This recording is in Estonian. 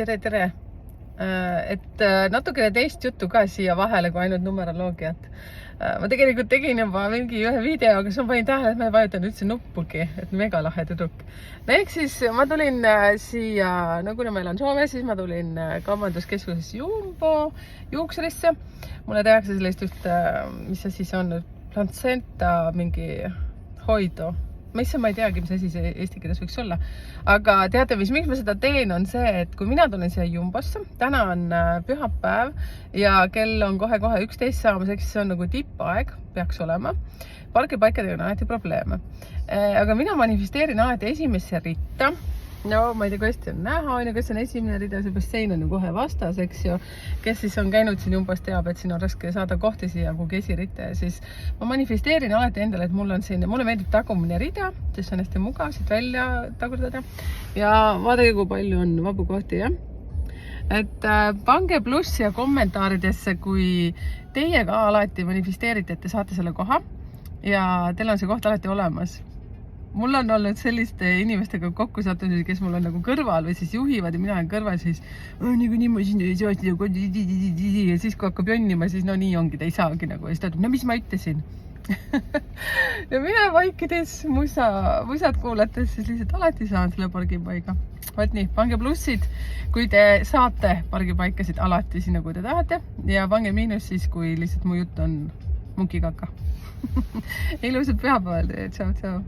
tere. Et natukene teist juttu ka siia vahele kui ainult numeroloogiat. Ma tegelikult tegin juba mingi ühe video, aga siis ma panin tähele, et ma ei vajutan üldse nuppugi, et mega lahe tüdruk. No ehk siis ma tulin siia, no kuna ma elan Soomes, siis ma tulin kaubanduskeskuses Jumbo juuksurisse. Mulle tehakse sellist üht, mis see siis on, platsenta mingi hoidu. Ma ei teagi, mis asi see eesti keeles võiks olla. Aga teate, miks ma seda teen, on see, et kui mina tulen siia Jumbosse, täna on pühapäev ja kell on kohe 11 saamaseks, see on nagu tippaeg, peaks olema. Pargipaikadega on alati probleeme. Aga mina manifesteerin alati esimesse ritta. No, ma ei tea, kuidas on näha, kas on esimene rida, see bassein on ju kohe vastas, eks ju. Kes siis on käinud siin Jumbos teab, et siin on raske saada kohti siia kuhugi esiritta ja siis ma manifesteerin alati endale, et mulle meeldib tagumine rida, sest on hästi mugav siit välja tagurdada. Ja vaadake, kui palju on vabu kohti, jah. Et pange pluss ja kommentaaridesse, kui teie ka alati manifesteerite, et te saate selle koha ja teil on see koht alati olemas. Mul on olnud selliste inimestega kokku sattunud, kes mul on nagu kõrval või siis juhivad ja mina olen kõrval, siis niikuinii ma siin ei saa ja siis kui hakkab jonnima, siis no nii ongi, ta ei saagi nagu ja siis ta ütleb, no mis ma ütlesin. Ja mina vaikides musad kuulates siis lihtsalt alati saan selle pargipaiga. Vaat nii, pange plussid, kui te saate pargipaikasid alati sinna, kui te tahate ja pange miinus siis, kui lihtsalt mu jutt on munkikaka. Ilusat pühapäeval, tšau.